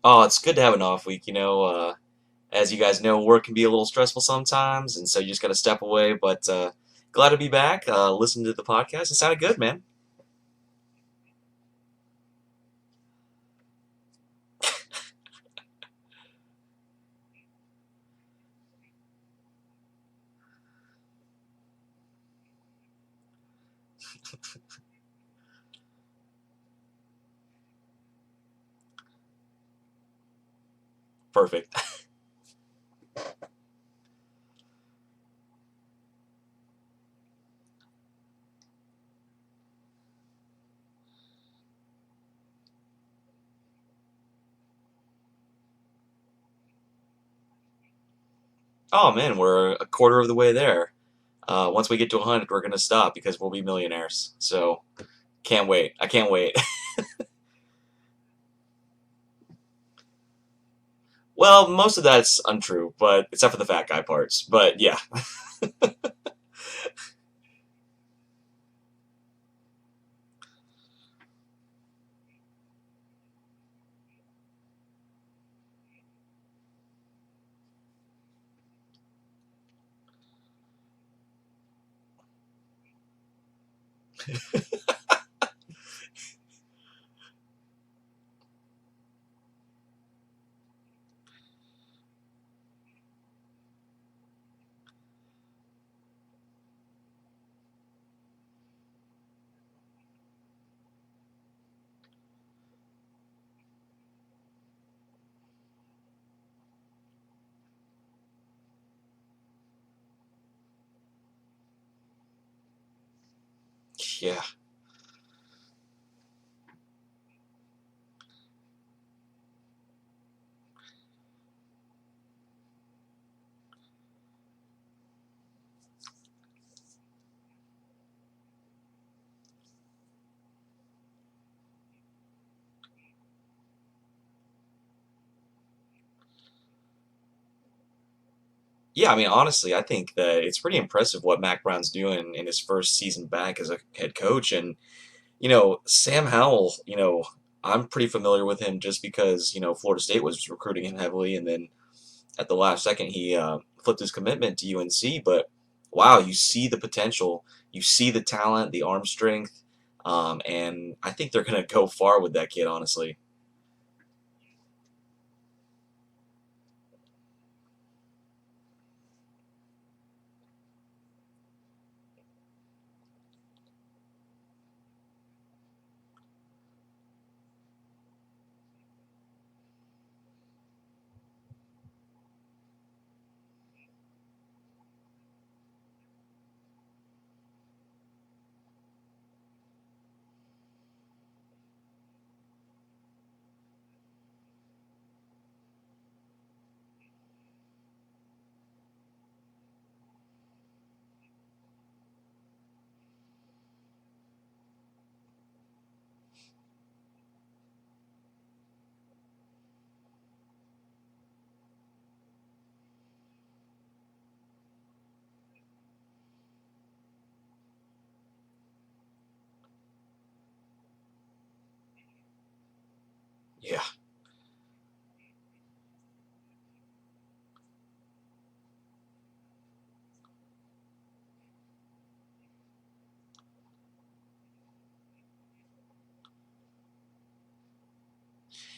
Oh, it's good to have an off week. As you guys know, work can be a little stressful sometimes, and so you just got to step away. But glad to be back. Listen to the podcast. It sounded good, man. Perfect. Oh man, we're a quarter of the way there. Once we get to 100, we're gonna stop because we'll be millionaires. So can't wait. I can't wait. Well, most of that's untrue, but except for the fat guy parts. But yeah, yeah. Yeah, I mean, honestly, I think that it's pretty impressive what Mac Brown's doing in his first season back as a head coach. And, Sam Howell, I'm pretty familiar with him just because, Florida State was recruiting him heavily. And then at the last second, he flipped his commitment to UNC. But wow, you see the potential, you see the talent, the arm strength. And I think they're going to go far with that kid, honestly. Yeah.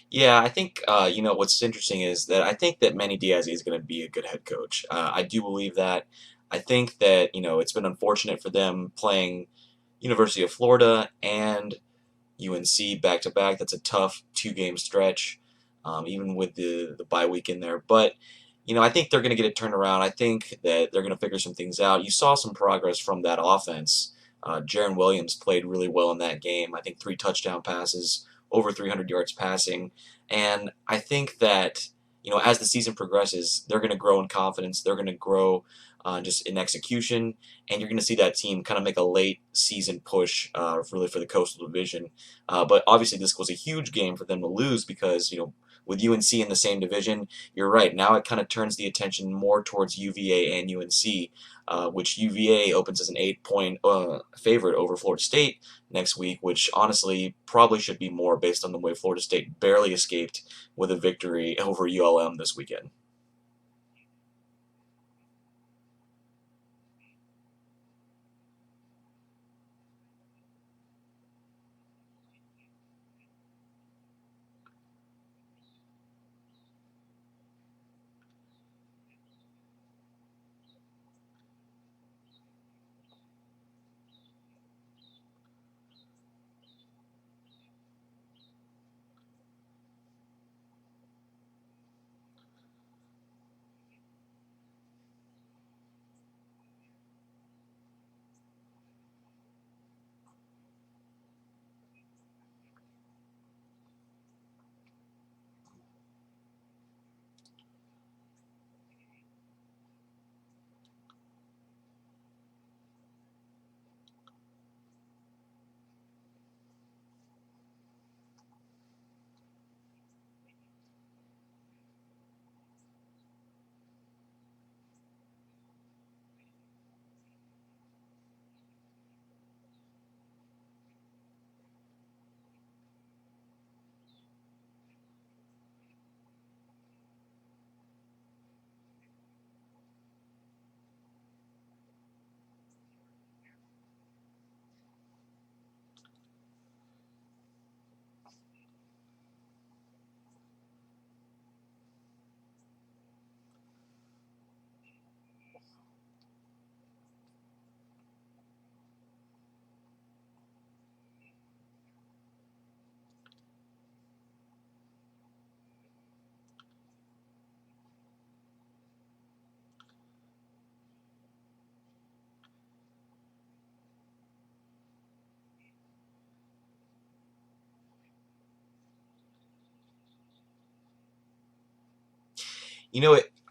Yeah, I think what's interesting is that I think that Manny Diaz is going to be a good head coach. I do believe that. I think that it's been unfortunate for them playing University of Florida and UNC back to back. That's a tough 2 game stretch, even with the bye week in there. But I think they're going to get it turned around. I think that they're going to figure some things out. You saw some progress from that offense. Jaron Williams played really well in that game. I think 3 touchdown passes, over 300 yards passing, and I think that as the season progresses, they're going to grow in confidence. They're going to grow just in execution, and you're going to see that team kind of make a late season push really for the Coastal Division. But obviously, this was a huge game for them to lose because with UNC in the same division, you're right. Now it kind of turns the attention more towards UVA and UNC, which UVA opens as an 8-point favorite over Florida State next week, which honestly probably should be more based on the way Florida State barely escaped with a victory over ULM this weekend.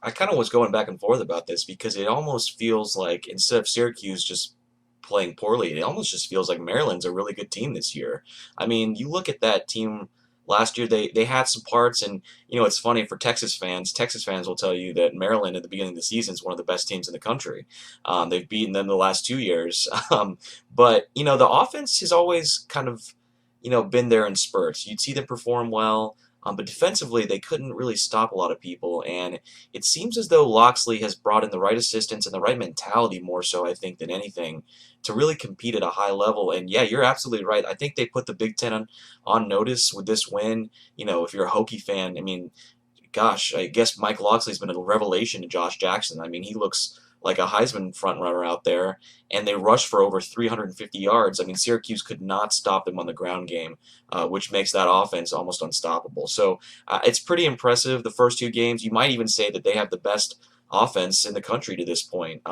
I kind of was going back and forth about this because it almost feels like instead of Syracuse just playing poorly, it almost just feels like Maryland's a really good team this year. I mean, you look at that team last year, they had some parts, and it's funny for Texas fans. Texas fans will tell you that Maryland at the beginning of the season is one of the best teams in the country. They've beaten them the last 2 years, but the offense has always kind of been there in spurts. You'd see them perform well. But defensively, they couldn't really stop a lot of people, and it seems as though Loxley has brought in the right assistants and the right mentality more so, I think, than anything, to really compete at a high level. And yeah, you're absolutely right. I think they put the Big Ten on notice with this win. If you're a Hokie fan, I mean, gosh, I guess Mike Loxley's been a revelation to Josh Jackson. I mean, he looks like a Heisman frontrunner out there, and they rushed for over 350 yards. I mean, Syracuse could not stop them on the ground game, which makes that offense almost unstoppable. So it's pretty impressive. The first 2 games, you might even say that they have the best offense in the country to this point.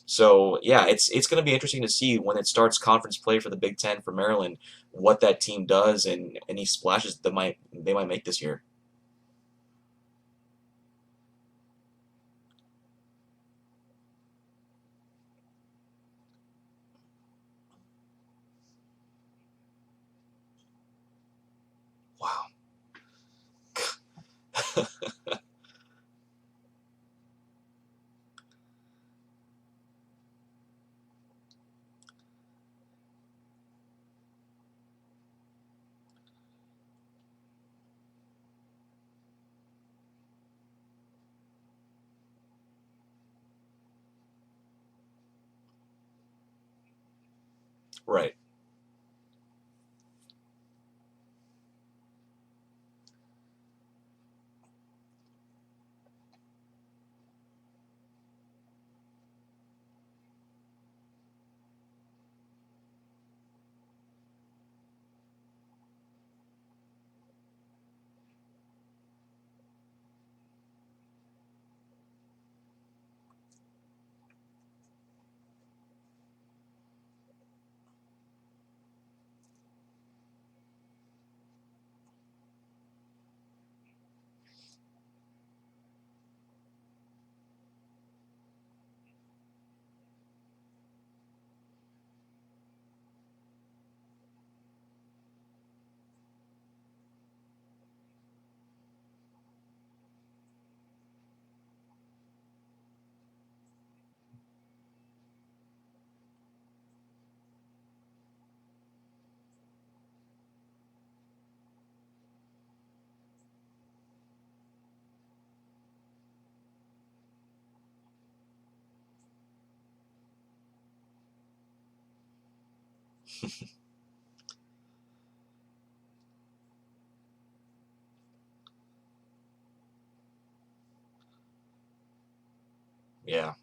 So yeah, it's going to be interesting to see when it starts conference play for the Big Ten for Maryland, what that team does and any splashes that they might make this year. Wow. Right. Yeah.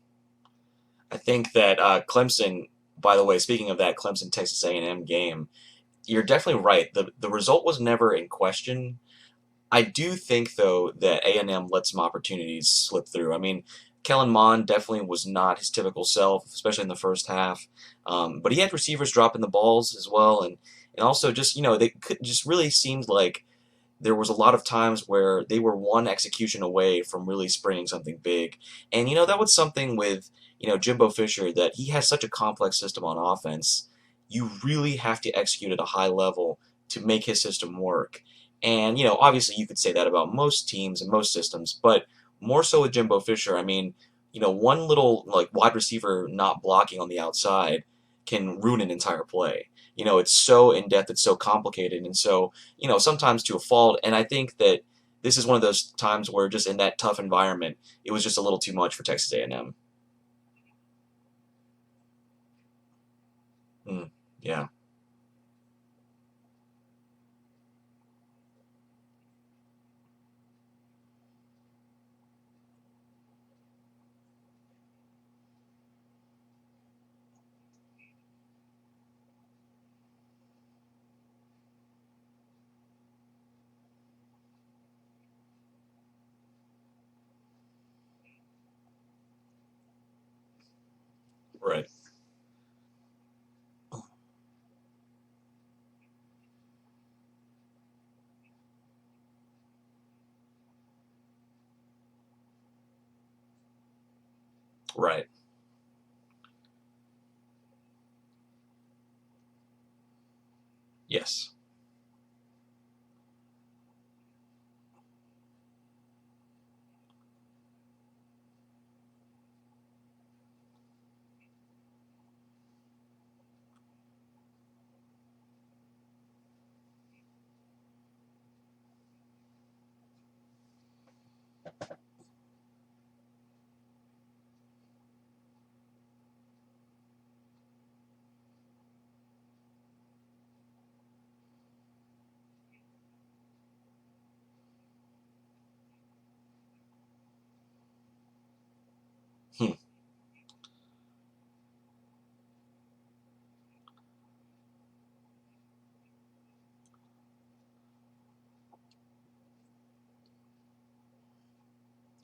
I think that Clemson, by the way, speaking of that Clemson Texas A&M game, you're definitely right. The result was never in question. I do think though that A&M let some opportunities slip through. I mean, Kellen Mond definitely was not his typical self, especially in the first half. But he had receivers dropping the balls as well, and also just they could just really seemed like there was a lot of times where they were one execution away from really springing something big. And that was something with Jimbo Fisher, that he has such a complex system on offense. You really have to execute at a high level to make his system work. And obviously you could say that about most teams and most systems, but more so with Jimbo Fisher. I mean, one little like wide receiver not blocking on the outside can ruin an entire play. It's so in depth, it's so complicated, and so sometimes to a fault. And I think that this is one of those times where just in that tough environment, it was just a little too much for Texas A&M. Mm, yeah, right, right. Yes. Hmm.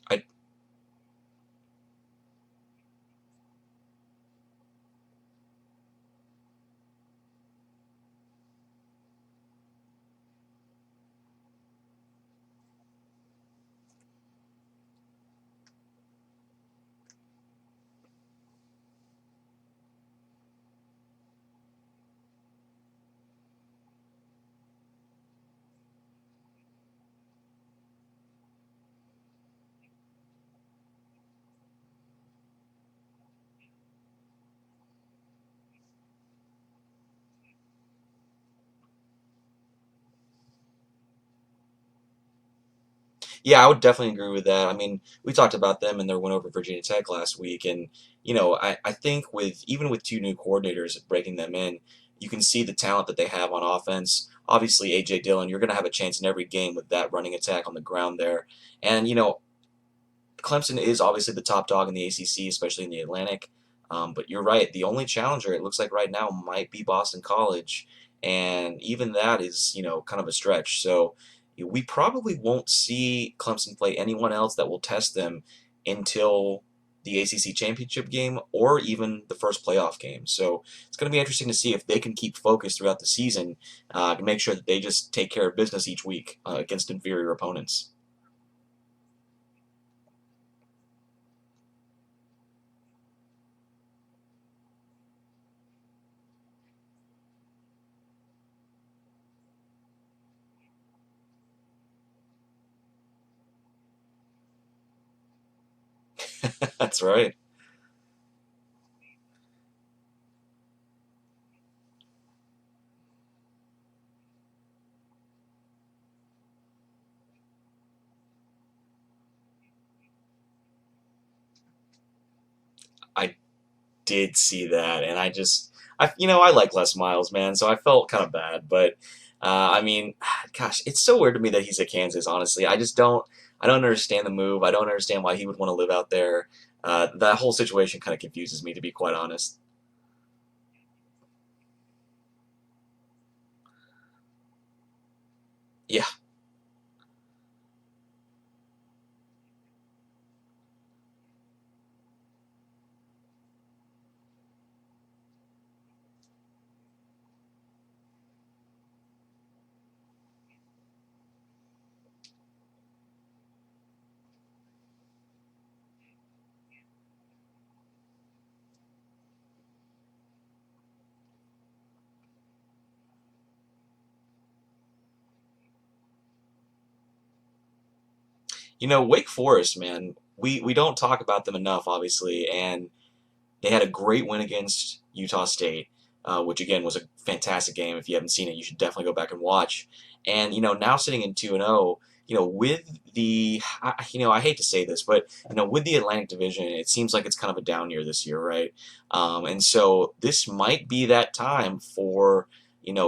I Yeah, I would definitely agree with that. I mean, we talked about them and their win over Virginia Tech last week, and I think with even with two new coordinators breaking them in, you can see the talent that they have on offense. Obviously, AJ Dillon, you're going to have a chance in every game with that running attack on the ground there, and Clemson is obviously the top dog in the ACC, especially in the Atlantic. But you're right. The only challenger it looks like right now might be Boston College, and even that is kind of a stretch. So we probably won't see Clemson play anyone else that will test them until the ACC championship game or even the first playoff game. So it's going to be interesting to see if they can keep focused throughout the season to make sure that they just take care of business each week against inferior opponents. That's right. I did see that, and I just I like Les Miles, man, so I felt kind of bad. But I mean, gosh, it's so weird to me that he's at Kansas. Honestly, I don't understand the move. I don't understand why he would want to live out there. That whole situation kind of confuses me, to be quite honest. Yeah. Wake Forest, man, we don't talk about them enough, obviously, and they had a great win against Utah State, which again was a fantastic game. If you haven't seen it, you should definitely go back and watch. And now sitting in 2-0, with I hate to say this, but with the Atlantic Division, it seems like it's kind of a down year this year, right? And so this might be that time for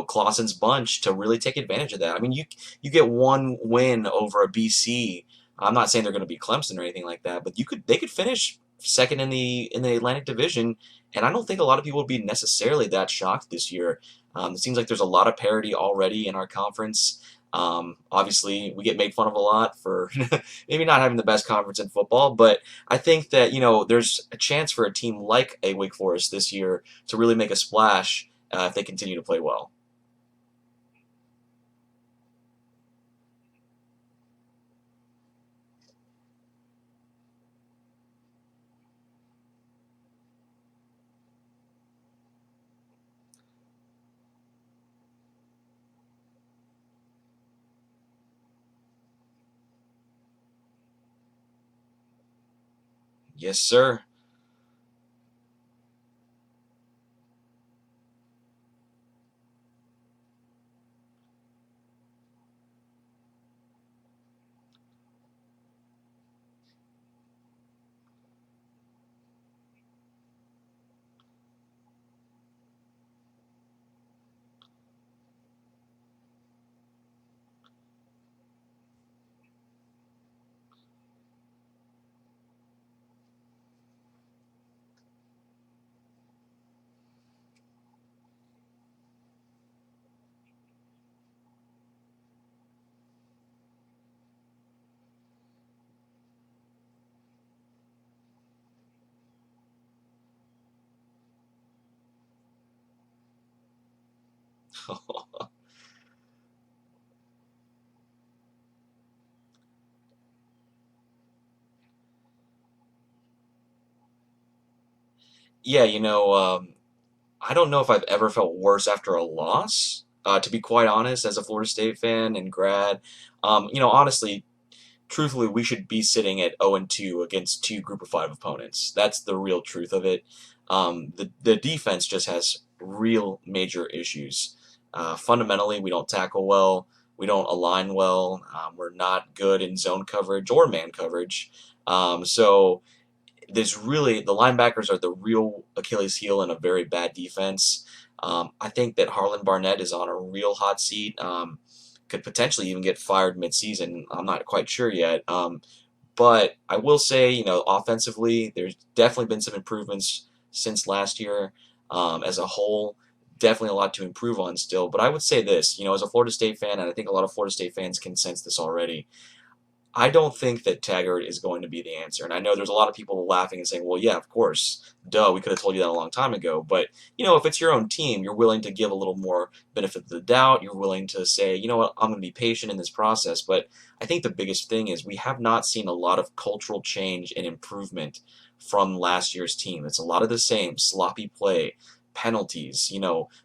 Clausen's bunch to really take advantage of that. I mean, you get one win over a BC. I'm not saying they're going to be Clemson or anything like that, but they could finish second in the Atlantic Division, and I don't think a lot of people would be necessarily that shocked this year. It seems like there's a lot of parity already in our conference. Obviously, we get made fun of a lot for maybe not having the best conference in football, but I think that there's a chance for a team like a Wake Forest this year to really make a splash if they continue to play well. Yes, sir. Yeah, I don't know if I've ever felt worse after a loss. To be quite honest, as a Florida State fan and grad, honestly, truthfully, we should be sitting at 0-2 against two Group of Five opponents. That's the real truth of it. The defense just has real major issues. Fundamentally, we don't tackle well. We don't align well. We're not good in zone coverage or man coverage. So there's really the linebackers are the real Achilles heel in a very bad defense. I think that Harlan Barnett is on a real hot seat. Could potentially even get fired midseason. I'm not quite sure yet. But I will say, offensively, there's definitely been some improvements since last year. As a whole, definitely a lot to improve on still. But I would say this, as a Florida State fan, and I think a lot of Florida State fans can sense this already. I don't think that Taggart is going to be the answer. And I know there's a lot of people laughing and saying, well, yeah, of course. Duh, we could have told you that a long time ago. But, if it's your own team, you're willing to give a little more benefit of the doubt. You're willing to say, you know what, I'm going to be patient in this process. But I think the biggest thing is we have not seen a lot of cultural change and improvement from last year's team. It's a lot of the same sloppy play, penalties,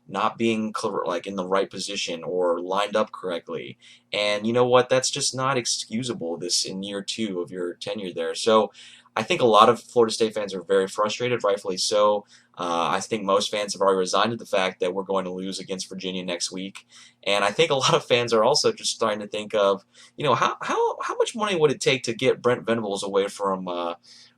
not being like in the right position or lined up correctly. And you know what? That's just not excusable this in year two of your tenure there. So I think a lot of Florida State fans are very frustrated, rightfully so. I think most fans have already resigned to the fact that we're going to lose against Virginia next week. And I think a lot of fans are also just starting to think of, how much money would it take to get Brent Venables away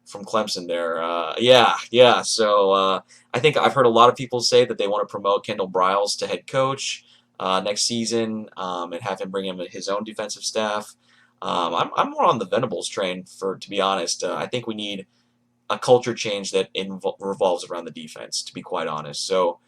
from Clemson there. Yeah, yeah. So I think I've heard a lot of people say that they want to promote Kendall Briles to head coach next season and have him bring in his own defensive staff. I'm more on the Venables train, to be honest. I think we need a culture change that revolves around the defense, to be quite honest. So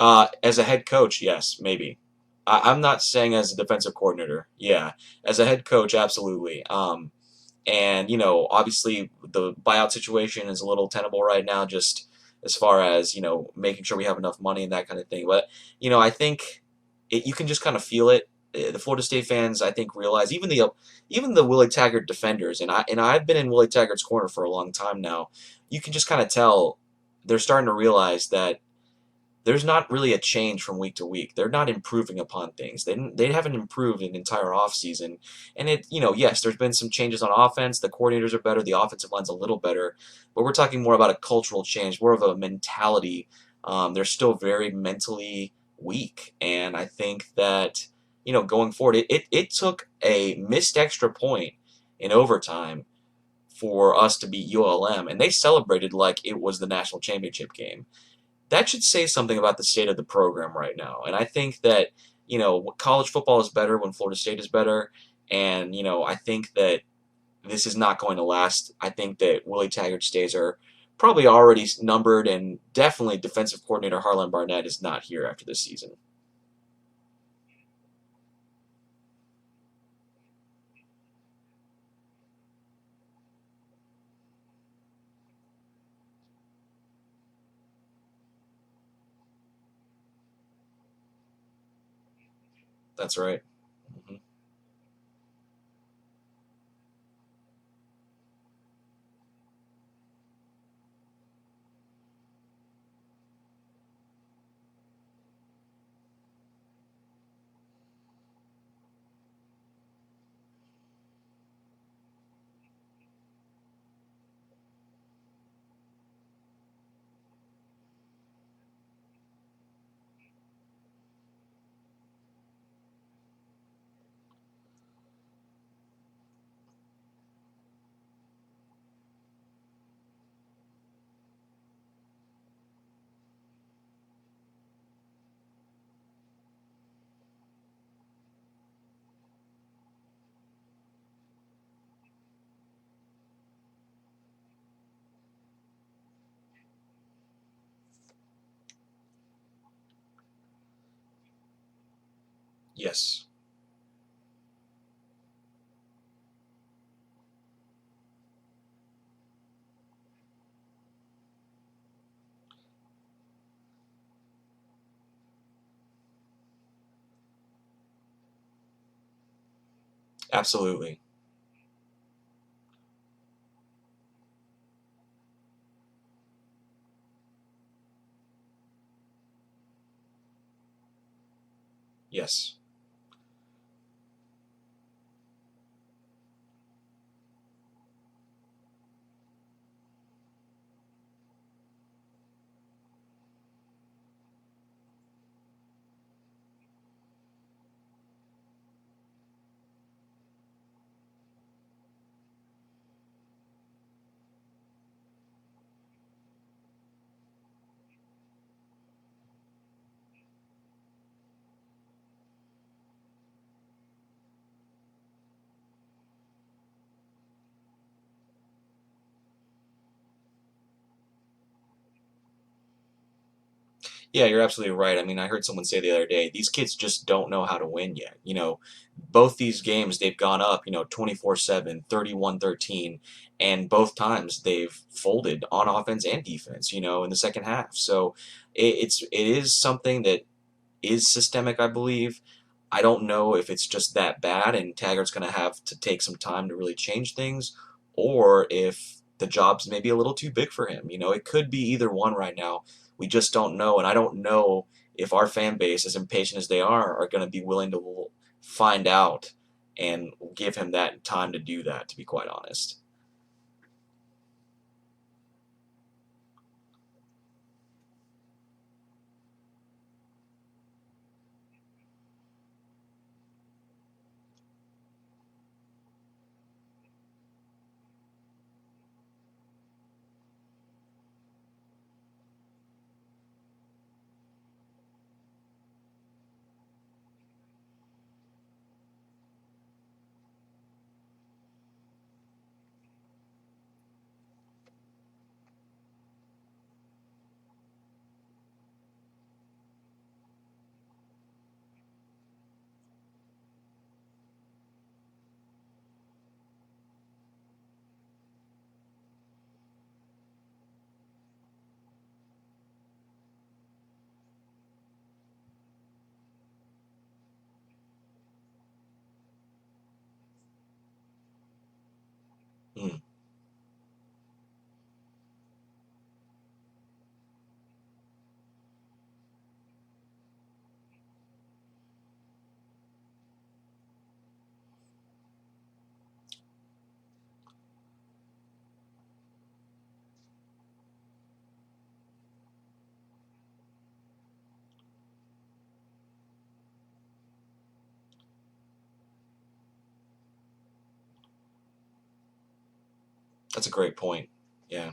as a head coach, yes, maybe. I'm not saying as a defensive coordinator. Yeah, as a head coach, absolutely. And obviously the buyout situation is a little tenable right now, just as far as making sure we have enough money and that kind of thing. But I think you can just kind of feel it. The Florida State fans, I think, realize even the Willie Taggart defenders, and I've been in Willie Taggart's corner for a long time now. You can just kind of tell they're starting to realize that there's not really a change from week to week. They're not improving upon things. They haven't improved an entire offseason. And yes, there's been some changes on offense. The coordinators are better, the offensive line's a little better, but we're talking more about a cultural change, more of a mentality. They're still very mentally weak, and I think that going forward, it took a missed extra point in overtime for us to beat ULM, and they celebrated like it was the national championship game. That should say something about the state of the program right now. And I think that, college football is better when Florida State is better. And, I think that this is not going to last. I think that Willie Taggart's days are probably already numbered, and definitely defensive coordinator Harlan Barnett is not here after this season. That's right. Mhm. Yes, absolutely. Yes. Yeah, you're absolutely right. I mean, I heard someone say the other day, these kids just don't know how to win yet. Both these games they've gone up, 24-7, 31-13, and both times they've folded on offense and defense, in the second half. So it is something that is systemic, I believe. I don't know if it's just that bad and Taggart's going to have to take some time to really change things, or if the job's maybe a little too big for him. It could be either one right now. We just don't know, and I don't know if our fan base, as impatient as they are going to be willing to find out and give him that time to do that, to be quite honest. That's a great point. Yeah.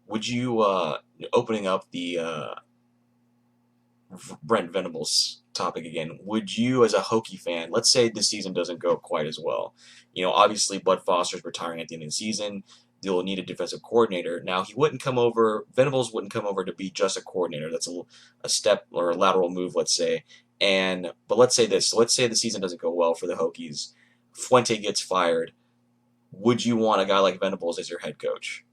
Would you opening up the Brent Venables topic again? Would you, as a Hokie fan, let's say the season doesn't go quite as well? Obviously Bud Foster's retiring at the end of the season. They'll need a defensive coordinator. Now he wouldn't come over. Venables wouldn't come over to be just a coordinator. That's a step or a lateral move, let's say. But let's say this. Let's say the season doesn't go well for the Hokies. Fuente gets fired. Would you want a guy like Venables as your head coach?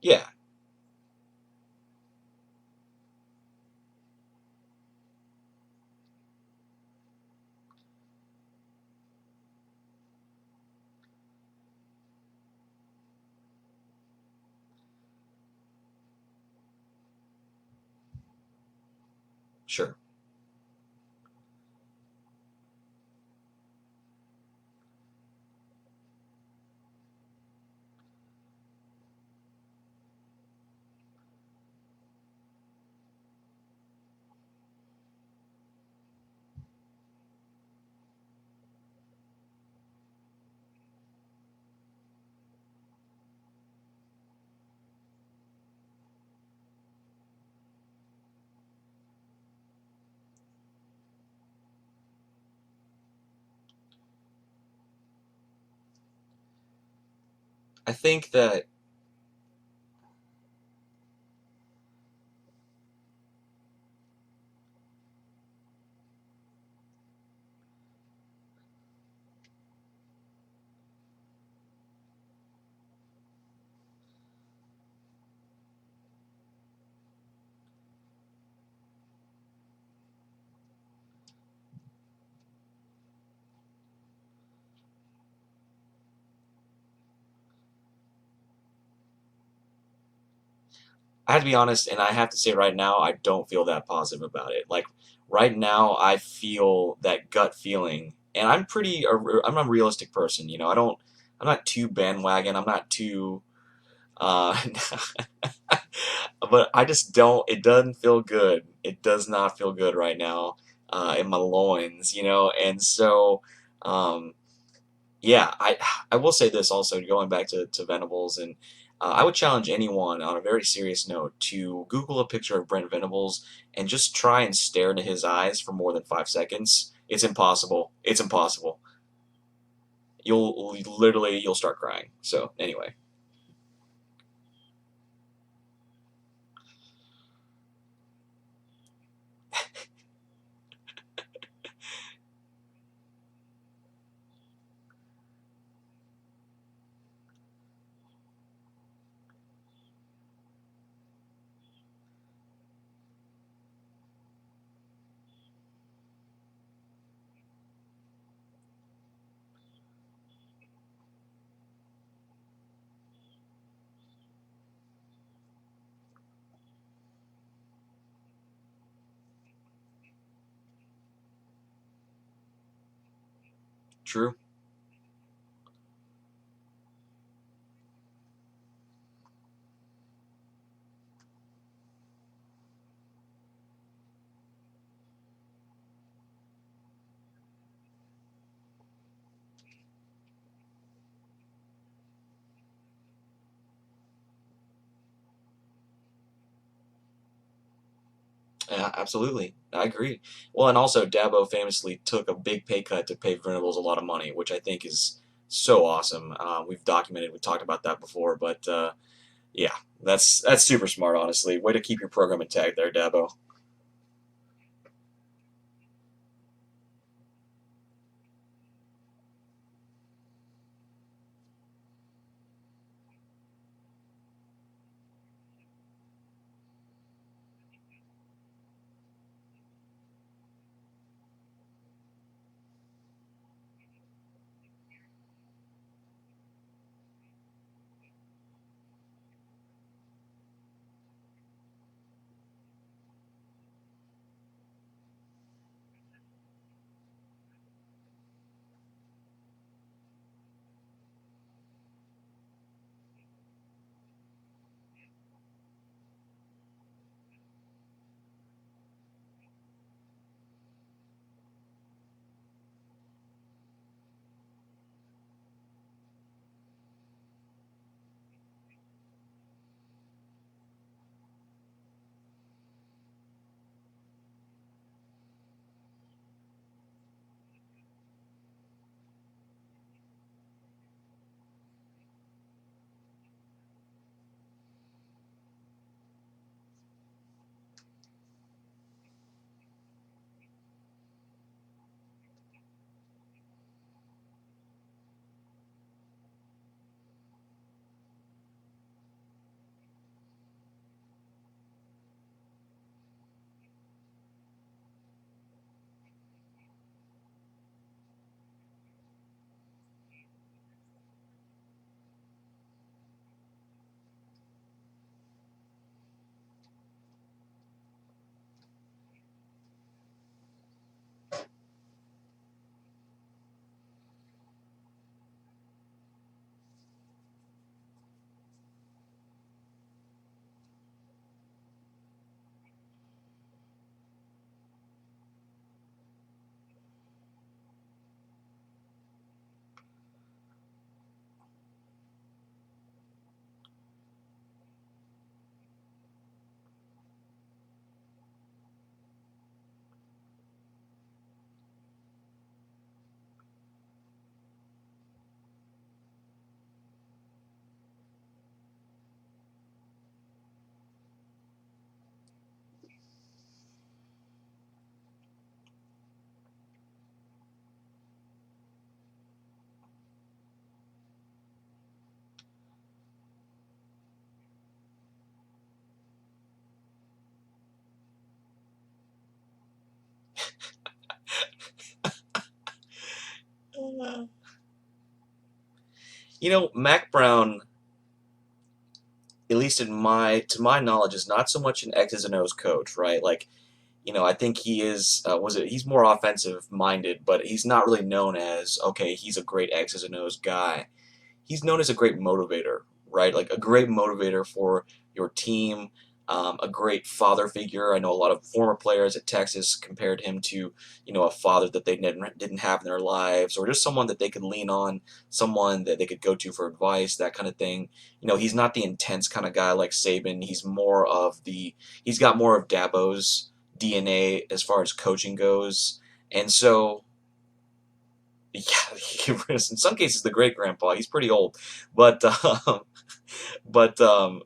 Yeah, sure. I think that I have to be honest, and I have to say right now, I don't feel that positive about it. Like right now, I feel that gut feeling, and I'm a realistic person. I'm not too bandwagon. I'm not too, uh, but I just don't. It doesn't feel good. It does not feel good right now, in my loins. And so, um, yeah, I will say this also, going back to Venables, and I would challenge anyone on a very serious note to Google a picture of Brent Venables and just try and stare into his eyes for more than 5 seconds. It's impossible. It's impossible. You'll start crying. So anyway, true. Yeah, absolutely. I agree. Well, and also Dabo famously took a big pay cut to pay Venables a lot of money, which I think is so awesome. We've talked about that before, but yeah, that's super smart, honestly. Way to keep your program intact there, Dabo. Mac Brown, at least to my knowledge, is not so much an X's and O's coach, right? Like, I think he is, he's more offensive minded, but he's not really known as, okay, he's a great X's and O's guy. He's known as a great motivator, right? Like a great motivator for your team, a great father figure. I know a lot of former players at Texas compared him to, a father that they didn't have in their lives, or just someone that they could lean on, someone that they could go to for advice, that kind of thing. He's not the intense kind of guy like Saban. He's got more of Dabo's DNA as far as coaching goes, and so yeah, in some cases the great grandpa. He's pretty old, but but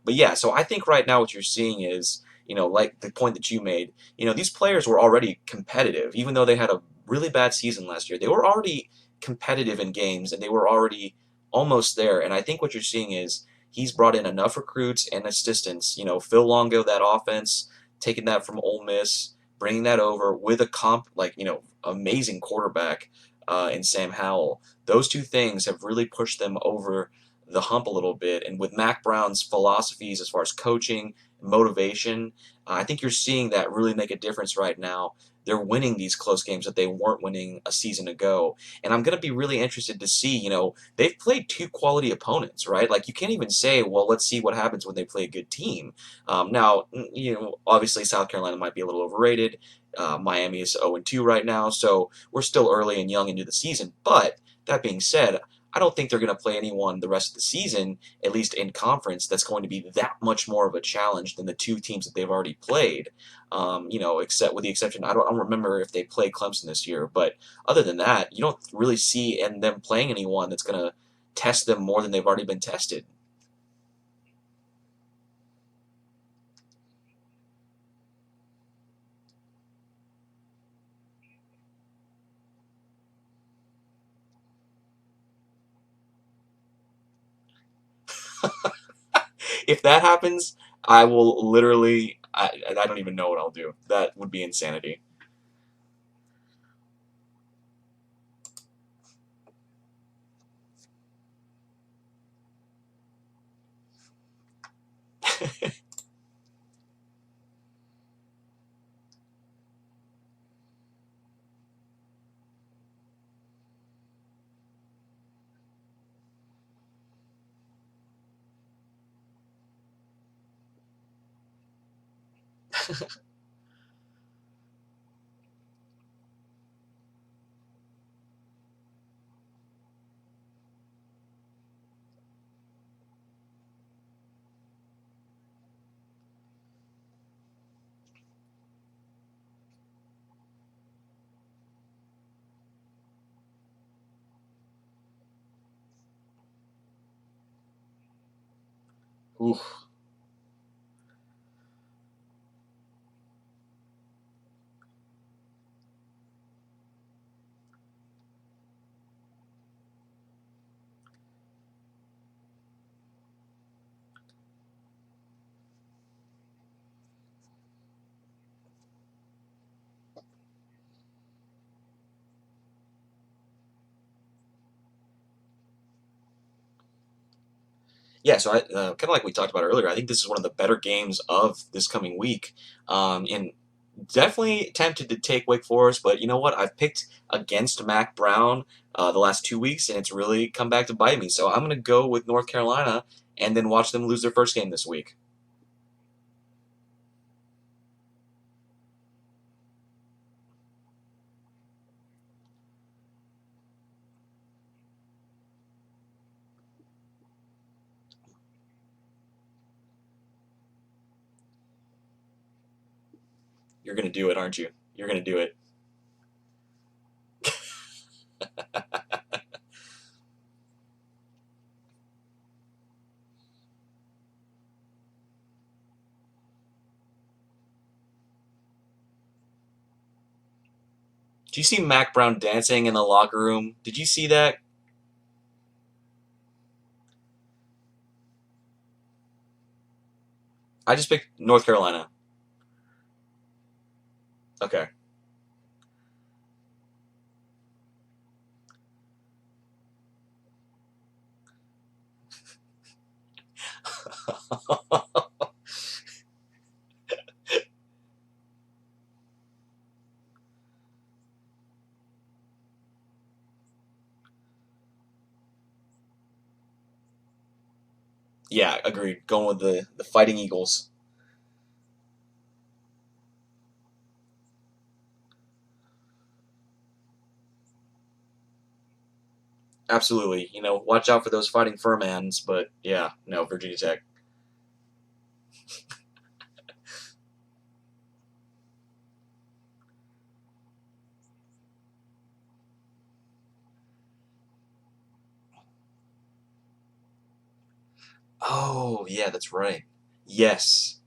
yeah. So I think right now what you're seeing is, like the point that you made. These players were already competitive, even though they had a really bad season last year. They were already competitive in games, and they were already almost there. And I think what you're seeing is he's brought in enough recruits and assistants. Phil Longo, that offense, taking that from Ole Miss, bringing that over with a amazing quarterback in Sam Howell. Those two things have really pushed them over the hump a little bit. And with Mac Brown's philosophies as far as coaching, motivation, I think you're seeing that really make a difference right now. They're winning these close games that they weren't winning a season ago. And I'm going to be really interested to see, they've played two quality opponents, right? Like, you can't even say, well, let's see what happens when they play a good team. Now, obviously South Carolina might be a little overrated. Miami is 0-2 right now, so we're still early and young into the season. But that being said, I don't think they're going to play anyone the rest of the season, at least in conference, that's going to be that much more of a challenge than the two teams that they've already played. Except with the exception, I don't remember if they play Clemson this year, but other than that, you don't really see in them playing anyone that's going to test them more than they've already been tested. If that happens, I will literally, I don't even know what I'll do. That would be insanity. Oof. Yeah, so kind of like we talked about earlier, I think this is one of the better games of this coming week. And definitely tempted to take Wake Forest, but you know what? I've picked against Mac Brown the last 2 weeks, and it's really come back to bite me. So I'm going to go with North Carolina and then watch them lose their first game this week. You're going to do it, aren't you? You're going to do it. Did you see Mac Brown dancing in the locker room? Did you see that? I just picked North Carolina. Okay. Yeah, agreed. Going with the Fighting Eagles. Absolutely. Watch out for those Fighting Furmans, but yeah, no, Virginia Tech. Oh, yeah, that's right. Yes.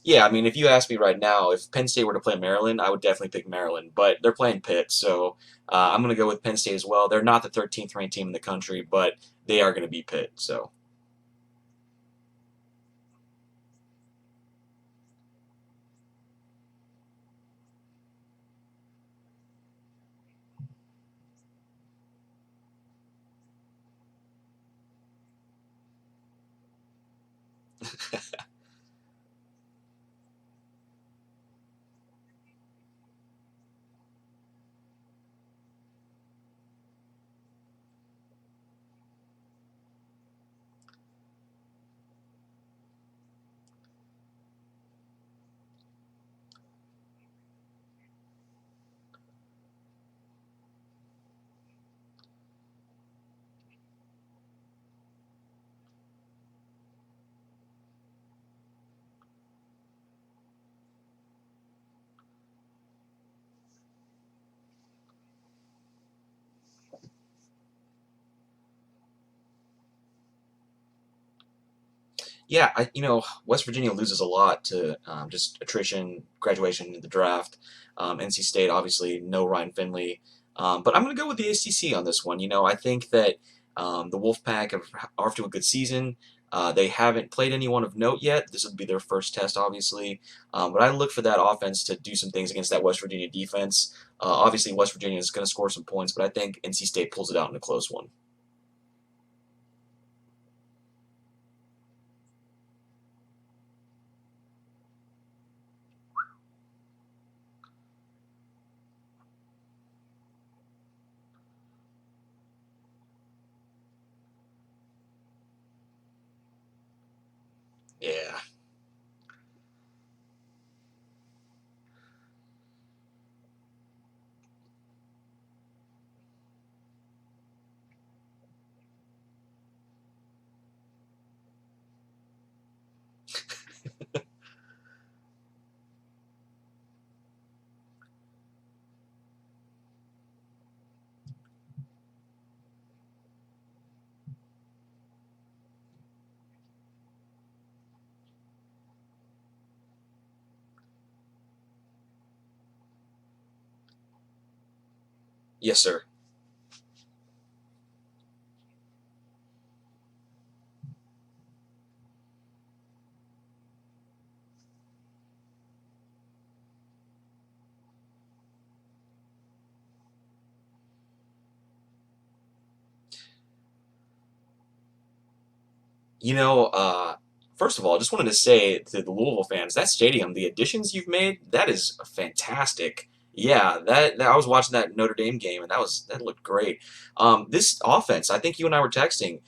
Yeah, I mean, if you ask me right now, if Penn State were to play Maryland, I would definitely pick Maryland, but they're playing Pitt, so I'm going to go with Penn State as well. They're not the 13th ranked team in the country, but they are going to beat Pitt, so yeah, West Virginia loses a lot to just attrition, graduation, the draft. NC State, obviously, no Ryan Finley. But I'm going to go with the ACC on this one. I think that the Wolfpack are off to a good season. They haven't played anyone of note yet. This would be their first test, obviously. But I look for that offense to do some things against that West Virginia defense. Obviously, West Virginia is going to score some points, but I think NC State pulls it out in a close one. Yeah. Yes, sir. You know, uh, First of all, I just wanted to say to the Louisville fans, that stadium, the additions you've made, that is fantastic. Yeah, I was watching that Notre Dame game, and that looked great. This offense, I think you and I were texting,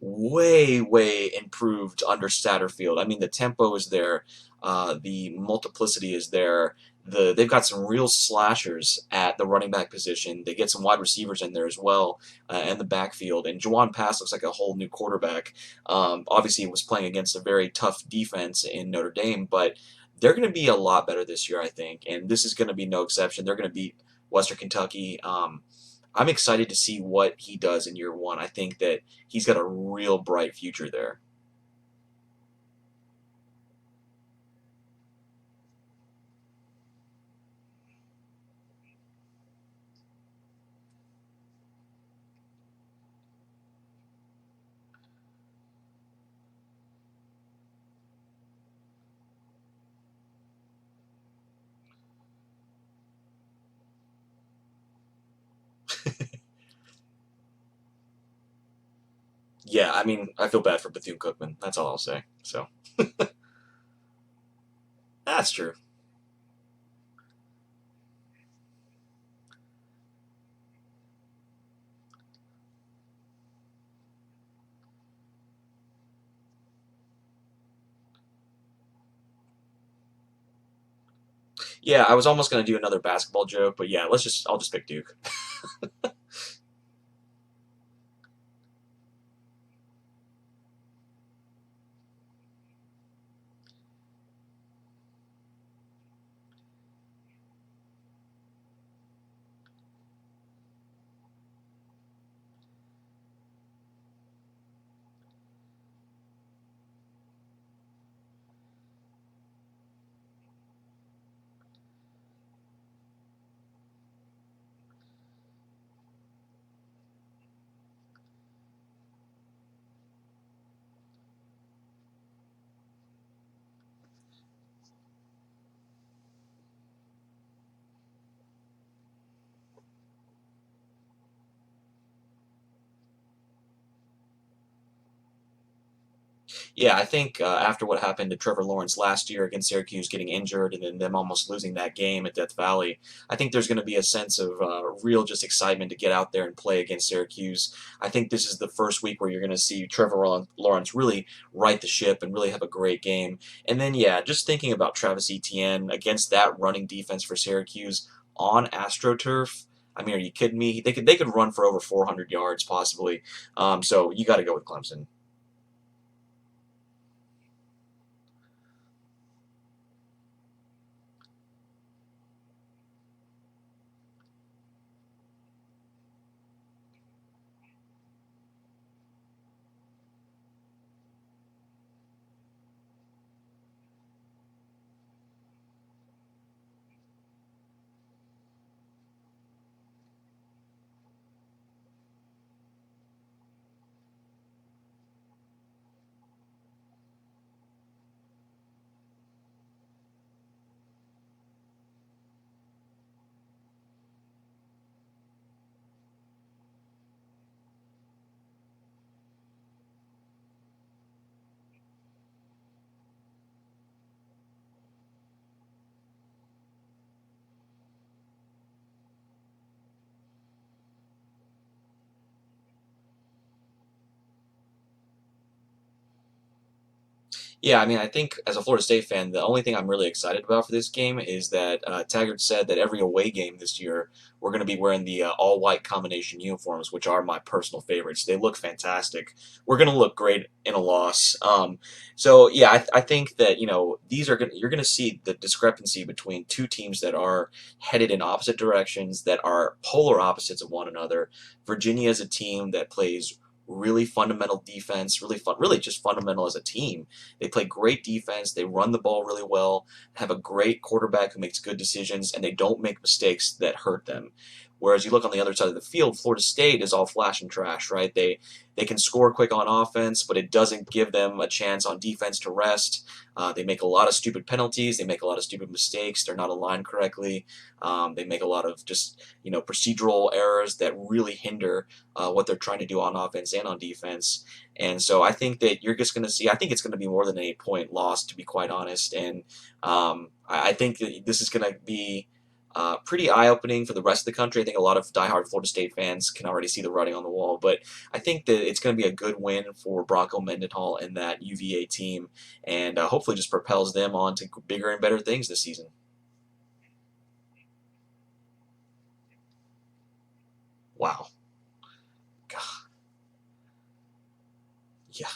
way improved under Satterfield. I mean, the tempo is there, the multiplicity is there. They've got some real slashers at the running back position. They get some wide receivers in there as well, in the backfield. And Jawan Pass looks like a whole new quarterback. Obviously, he was playing against a very tough defense in Notre Dame, but they're going to be a lot better this year, I think, and this is going to be no exception. They're going to beat Western Kentucky. I'm excited to see what he does in year one. I think that he's got a real bright future there. Yeah, I mean, I feel bad for Bethune Cookman. That's all I'll say. So that's true. Yeah, I was almost going to do another basketball joke, but yeah, I'll just pick Duke. Yeah, I think after what happened to Trevor Lawrence last year against Syracuse getting injured and then them almost losing that game at Death Valley, I think there's going to be a sense of real just excitement to get out there and play against Syracuse. I think this is the first week where you're going to see Lawrence really right the ship and really have a great game. And then, yeah, just thinking about Travis Etienne against that running defense for Syracuse on AstroTurf. I mean, are you kidding me? They could run for over 400 yards possibly. So you got to go with Clemson. Yeah, I mean, I think as a Florida State fan, the only thing I'm really excited about for this game is that Taggart said that every away game this year, we're going to be wearing the all-white combination uniforms, which are my personal favorites. They look fantastic. We're going to look great in a loss. So yeah, I think that you're going to see the discrepancy between two teams that are headed in opposite directions, that are polar opposites of one another. Virginia is a team that plays really fundamental defense, really just fundamental as a team. They play great defense. They run the ball really well, have a great quarterback who makes good decisions, and they don't make mistakes that hurt them. Whereas you look on the other side of the field, Florida State is all flash and trash, right? They can score quick on offense, but it doesn't give them a chance on defense to rest. They make a lot of stupid penalties. They make a lot of stupid mistakes. They're not aligned correctly. They make a lot of just procedural errors that really hinder what they're trying to do on offense and on defense. And so I think that you're just going to see. I think it's going to be more than an 8 point loss, to be quite honest. And I think that this is going to be pretty eye opening for the rest of the country. I think a lot of diehard Florida State fans can already see the writing on the wall. But I think that it's going to be a good win for Bronco Mendenhall and that UVA team, and hopefully just propels them on to bigger and better things this season. Wow. God. Yeah.